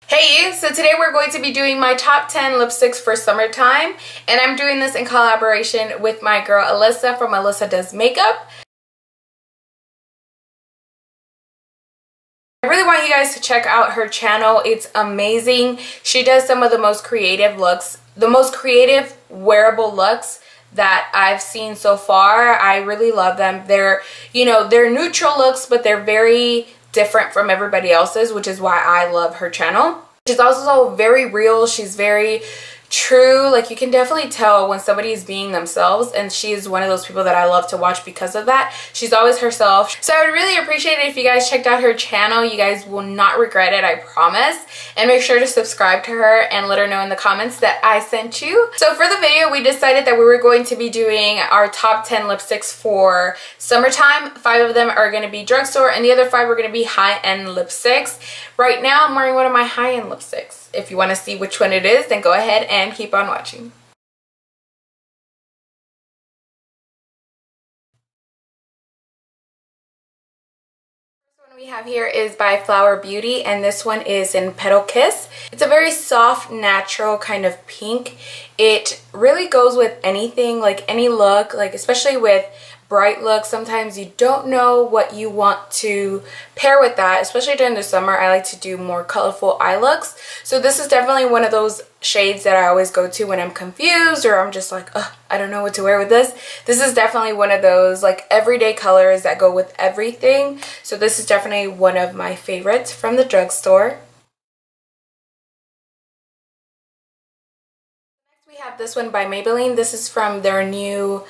Hey, so today we're going to be doing my top 10 lipsticks for summertime, and I'm doing this in collaboration with my girl Alyssa from Alyssadoesmakeup. I really want you guys to check out her channel. It's amazing. She does some of the most creative looks, the most creative wearable looks that I've seen so far. I really love them. They're neutral looks, but they're very different from everybody else's, which is why I love her channel. She's also very real. She's very true. Like, you can definitely tell when somebody is being themselves, and she is one of those people that I love to watch because of that. She's always herself. So I would really appreciate it if you guys checked out her channel. You guys will not regret it, I promise. And make sure to subscribe to her and let her know in the comments that I sent you. So for the video, we decided that we were going to be doing our top 10 lipsticks for summertime. 5 of them are going to be drugstore, and the other 5 are going to be high-end lipsticks. Right now, I'm wearing one of my high-end lipsticks. If you want to see which one it is, then go ahead and keep on watching. This one we have here is by Flower Beauty, and this one is in Petal Kiss. It's a very soft, natural kind of pink. It really goes with anything, like any look, like especially with bright looks. Sometimes you don't know what you want to pair with that, especially during the summer. I like to do more colorful eye looks, so this is definitely one of those shades that I always go to when I'm confused or I'm just like, ugh, I don't know what to wear with this. This is definitely one of those like everyday colors that go with everything, so this is definitely one of my favorites from the drugstore. Next we have this one by Maybelline. This is from their new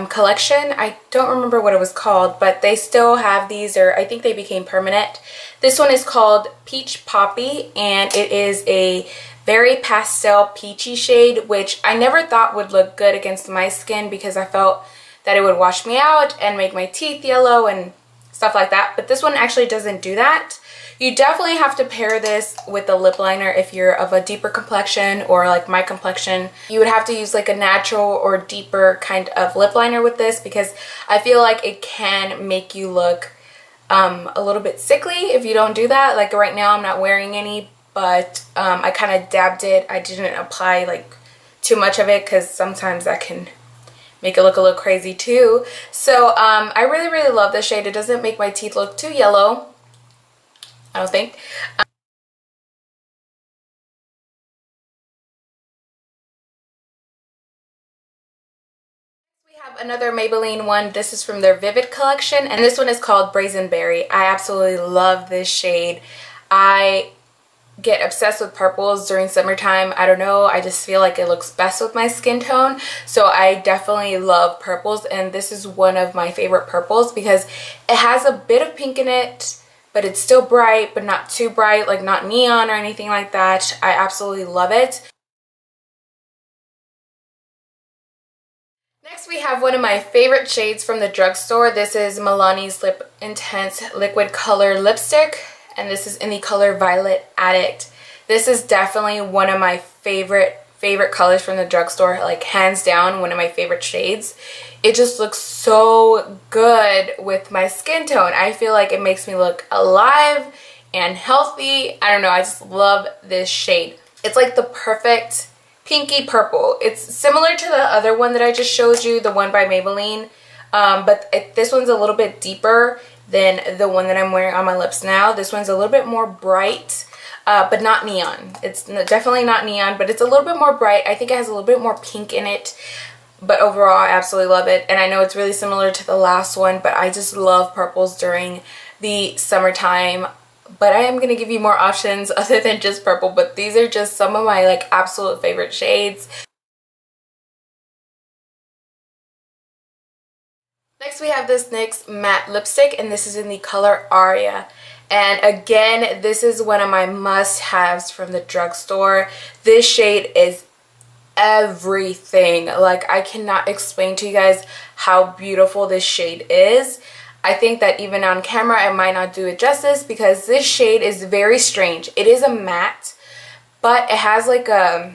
collection. I don't remember what it was called, but they still have these, or I think they became permanent. This one is called Peach Poppy, and it is a very pastel peachy shade, which I never thought would look good against my skin because I felt that it would wash me out and make my teeth yellow and stuff like that, but this one actually doesn't do that. You definitely have to pair this with a lip liner if you're of a deeper complexion, or like my complexion. You would have to use like a natural or deeper kind of lip liner with this, because I feel like it can make you look a little bit sickly if you don't do that. Like right now I'm not wearing any, but I kind of dabbed it. I didn't apply like too much of it because sometimes that can make it look a little crazy too. So I really love this shade. It doesn't make my teeth look too yellow, I don't think. We have another Maybelline one. This is from their Vivid collection, and this one is called Brazen Berry. I absolutely love this shade. I get obsessed with purples during summertime. I don't know, I just feel like it looks best with my skin tone, so I definitely love purples, and this is one of my favorite purples because it has a bit of pink in it, but it's still bright, but not too bright, like not neon or anything like that. I absolutely love it. Next we have one of my favorite shades from the drugstore. This is Melania's Lip Intense Liquid Color Lipstick, and this is in the color Violet Addict. This is definitely one of my favorite colors from the drugstore, like hands down one of my favorite shades. It just looks so good with my skin tone. I feel like it makes me look alive and healthy. I don't know, I just love this shade. It's like the perfect pinky purple. It's similar to the other one that I just showed you, the one by Maybelline, but this one's a little bit deeper than the one that I'm wearing on my lips now. This one's a little bit more bright, but not neon. It's definitely not neon, but it's a little bit more bright. I think it has a little bit more pink in it, but overall I absolutely love it. And I know it's really similar to the last one, but I just love purples during the summertime. But I am going to give you more options other than just purple, but these are just some of my like absolute favorite shades. Next we have this NYX matte lipstick, and this is in the color Aria. And again, this is one of my must-haves from the drugstore. This shade is everything. Like, I cannot explain to you guys how beautiful this shade is. I think that even on camera I might not do it justice because this shade is very strange. It is a matte, but it has like a,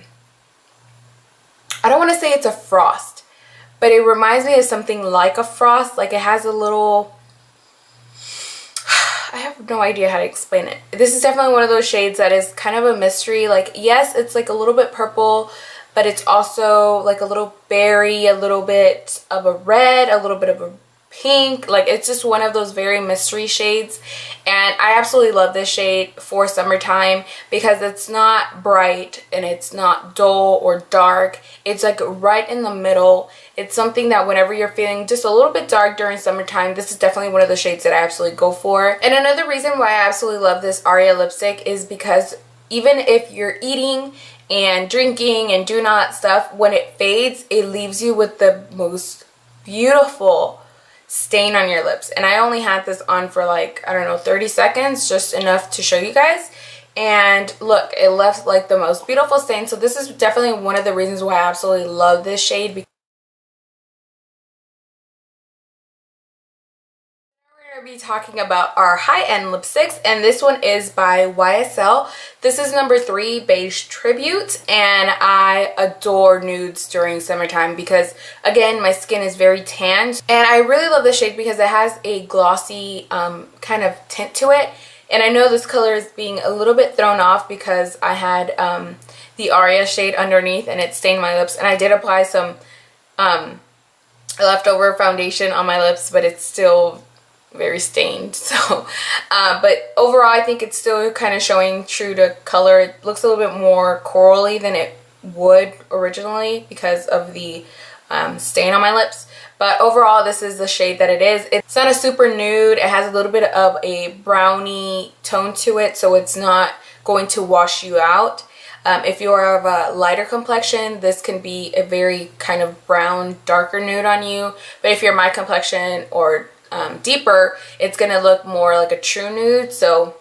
I don't want to say it's a frost, but it reminds me of something like a frost. Like it has a little, I have no idea how to explain it. This is definitely one of those shades that is kind of a mystery. Like, yes, it's like a little bit purple, but it's also like a little berry, a little bit of a red, a little bit of a pink. Like, it's just one of those very mystery shades, and I absolutely love this shade for summertime because it's not bright and it's not dull or dark. It's like right in the middle. It's something that whenever you're feeling just a little bit dark during summertime, this is definitely one of the shades that I absolutely go for. And another reason why I absolutely love this Aria lipstick is because even if you're eating and drinking and doing all that stuff, when it fades, it leaves you with the most beautiful stain on your lips. And I only had this on for like, I don't know, 30 seconds, just enough to show you guys. And look, it left like the most beautiful stain. So this is definitely one of the reasons why I absolutely love this shade. We're going to be talking about our high-end lipsticks, and this one is by YSL. This is number 3, Beige Tribute, and I adore nudes during summertime because, again, my skin is very tanned, and I really love this shade because it has a glossy kind of tint to it. And I know this color is being a little bit thrown off because I had the Aria shade underneath and it stained my lips, and I did apply some leftover foundation on my lips, but it's still very stained. So but overall I think it's still kind of showing true to color. It looks a little bit more corally than it would originally because of the stain on my lips. But overall, this is the shade that it is. It's not a super nude. It has a little bit of a brownie tone to it, so it's not going to wash you out. If you are of a lighter complexion, this can be a very kind of brown, darker nude on you. But if you're my complexion or deeper, it's going to look more like a true nude. So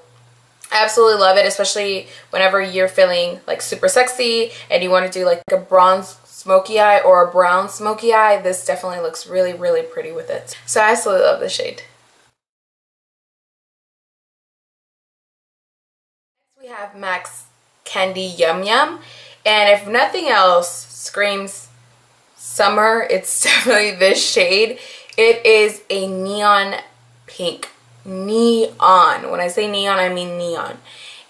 I absolutely love it, especially whenever you're feeling like super sexy and you want to do like a bronze smoky eye or a brown smoky eye. This definitely looks really, really pretty with it. So I absolutely love this shade. Next we have MAC's Candy Yum Yum, and if nothing else screams summer, it's definitely this shade. It is a neon pink. Neon. When I say neon, I mean neon.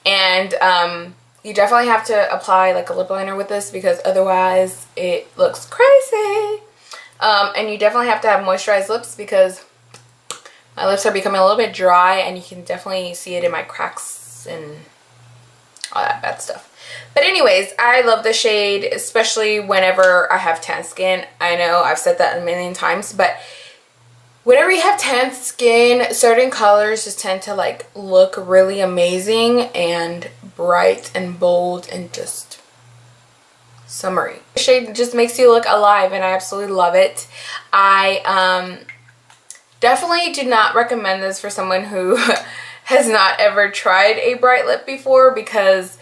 And you definitely have to apply like a lip liner with this because otherwise it looks crazy. And you definitely have to have moisturized lips because my lips are becoming a little bit dry, and you can definitely see it in my cracks and all that bad stuff. But anyways, I love the shade, especially whenever I have tan skin. I know I've said that a million times, but whenever you have tan skin, certain colors just tend to like look really amazing and bright and bold and just summery. The shade just makes you look alive, and I absolutely love it. I definitely do not recommend this for someone who has not ever tried a bright lip before because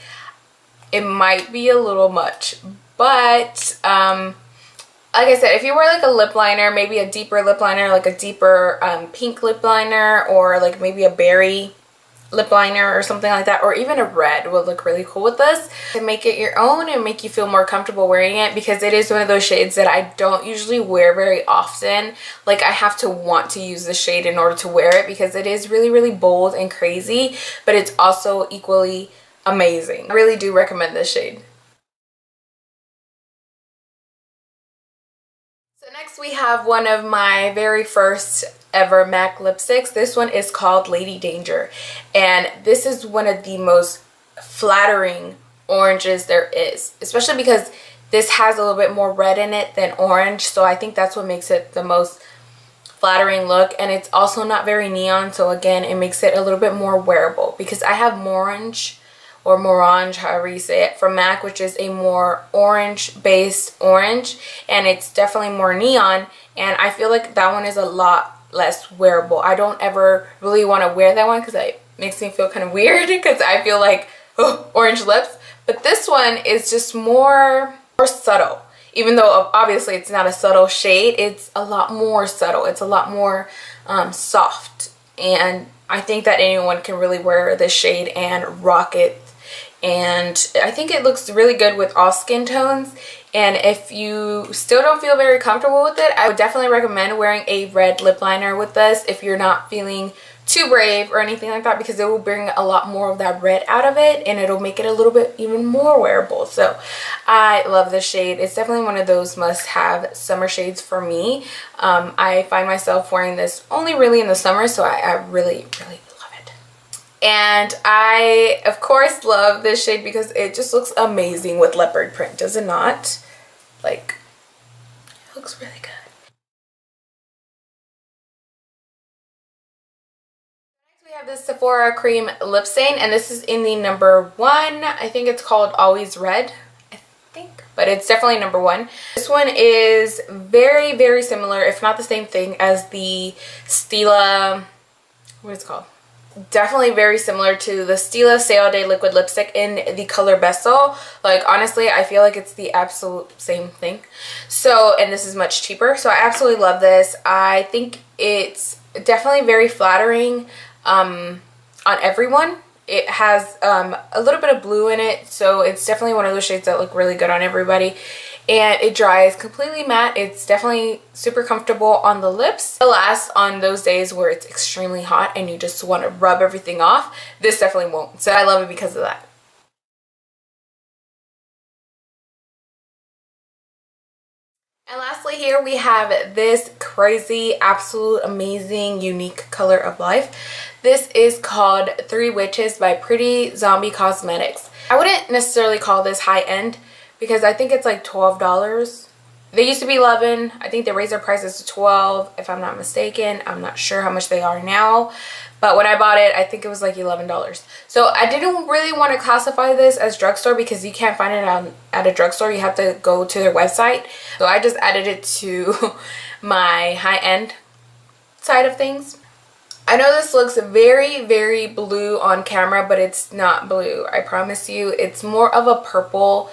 it might be a little much. But like I said, if you wear like a lip liner, maybe a deeper lip liner, like a deeper pink lip liner, or like maybe a berry lip liner or something like that, or even a red will look really cool with this. And make it your own and make you feel more comfortable wearing it, because it is one of those shades that I don't usually wear very often. Like, I have to want to use the shade in order to wear it because it is really, really bold and crazy, but it's also equally amazing. I really do recommend this shade. So next we have one of my very first ever MAC lipsticks. This one is called Lady Danger, and this is one of the most flattering oranges there is, especially because this has a little bit more red in it than orange, so I think that's what makes it the most flattering look. And it's also not very neon, so again it makes it a little bit more wearable, because I have Morange, or Morange, however you say it, from MAC, which is a more orange based orange, and it's definitely more neon, and I feel like that one is a lot less wearable. I don't ever really want to wear that one because it makes me feel kind of weird because I feel like, oh, orange lips. But this one is just more subtle. Even though obviously it's not a subtle shade, it's a lot more subtle. It's a lot more soft, and I think that anyone can really wear this shade and rock it. And I think it looks really good with all skin tones. And if you still don't feel very comfortable with it, I would definitely recommend wearing a red lip liner with this if you're not feeling too brave or anything like that, because it will bring a lot more of that red out of it and it'll make it a little bit even more wearable. So I love this shade. It's definitely one of those must-have summer shades for me. I find myself wearing this only really in the summer, so I really love it. And I of course love this shade because it just looks amazing with leopard print, does it not? Like, it looks really good. We have this Sephora cream lip stain, and this is in the number 1. I think it's called Always Red, I think, but it's definitely number 1. This one is very similar, if not the same thing, as the Stila, what is it called? Definitely very similar to the Stila Stay All Day liquid lipstick in the color Bezel. Like, honestly, I feel like it's the absolute same thing. So, and this is much cheaper, so I absolutely love this. I think it's definitely very flattering on everyone. It has a little bit of blue in it, so it's definitely one of those shades that look really good on everybody. And it dries completely matte. It's definitely super comfortable on the lips. It lasts on those days where it's extremely hot and you just want to rub everything off. This definitely won't, so I love it because of that. And lastly, here we have this crazy, absolute, amazing, unique color of life. This is called Three Witches by Pretty Zombie Cosmetics. I wouldn't necessarily call this high-end because I think it's like $12. They used to be $11. I think they raised their prices to $12, if I'm not mistaken. I'm not sure how much they are now. But when I bought it, I think it was like $11. So I didn't really want to classify this as drugstore because you can't find it at a drugstore. You have to go to their website. So I just added it to my high-end side of things. I know this looks very blue on camera, but it's not blue. I promise you. It's more of a purple.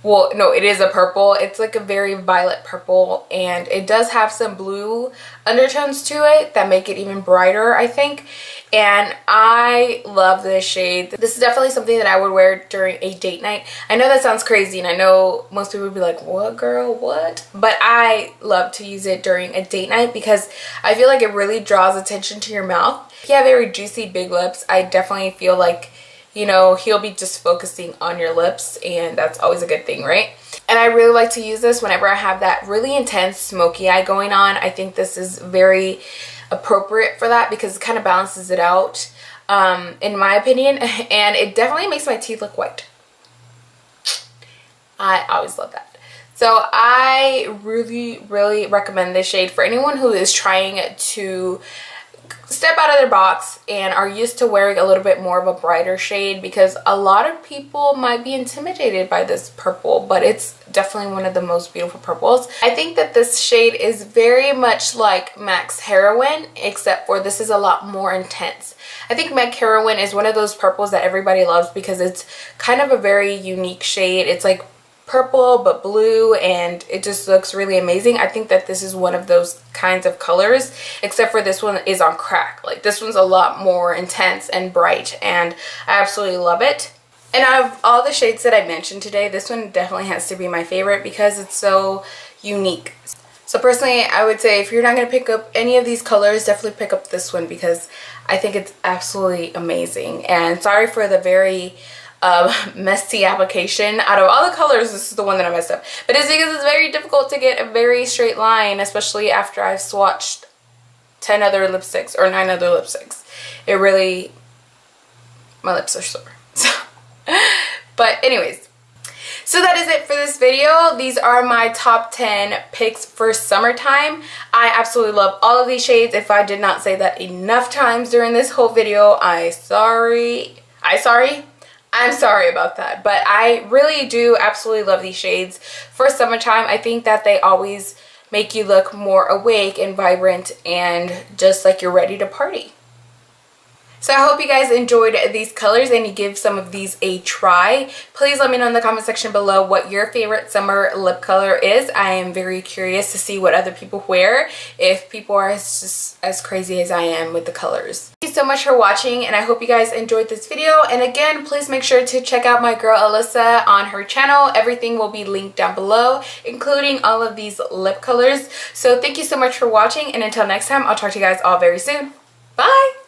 Well, no, it is a purple. It's like a very violet purple, and it does have some blue undertones to it that make it even brighter, I think. And I love this shade. This is definitely something that I would wear during a date night. I know that sounds crazy, and I know most people would be like, what, girl, what? But I love to use it during a date night because I feel like it really draws attention to your mouth. If you have very juicy big lips, I definitely feel like, you know, he'll be just focusing on your lips, and that's always a good thing, right? And I really like to use this whenever I have that really intense smoky eye going on. I think this is very appropriate for that because it kind of balances it out, in my opinion, and it definitely makes my teeth look white. I always love that. So I really recommend this shade for anyone who is trying to step out of their box and are used to wearing a little bit more of a brighter shade, because a lot of people might be intimidated by this purple, but it's definitely one of the most beautiful purples. I think that this shade is very much like MAC's Heroine, except for this is a lot more intense. I think MAC Heroine is one of those purples that everybody loves because it's kind of a very unique shade. It's like purple but blue, and it just looks really amazing. I think that this is one of those kinds of colors, except for this one is on crack. Like, this one's a lot more intense and bright, and I absolutely love it. And out of all the shades that I mentioned today, this one definitely has to be my favorite because it's so unique. So personally, I would say if you're not going to pick up any of these colors, definitely pick up this one because I think it's absolutely amazing. And sorry for the very messy application. Out of all the colors, this is the one that I messed up, but it's because it's very difficult to get a very straight line, especially after I've swatched 10 other lipsticks or 9 other lipsticks. It really, my lips are sore. So, but anyways, so that is it for this video. These are my top 10 picks for summertime. I absolutely love all of these shades. If I did not say that enough times during this whole video, I'm sorry about that, but I really do absolutely love these shades for summertime. I think that they always make you look more awake and vibrant and just like you're ready to party. So I hope you guys enjoyed these colors and you give some of these a try. Please let me know in the comment section below what your favorite summer lip color is. I am very curious to see what other people wear, if people are just as crazy as I am with the colors. Thank you so much for watching, and I hope you guys enjoyed this video. And again, please make sure to check out my girl Alyssa on her channel. Everything will be linked down below, including all of these lip colors. So thank you so much for watching, and until next time, I'll talk to you guys all very soon. Bye!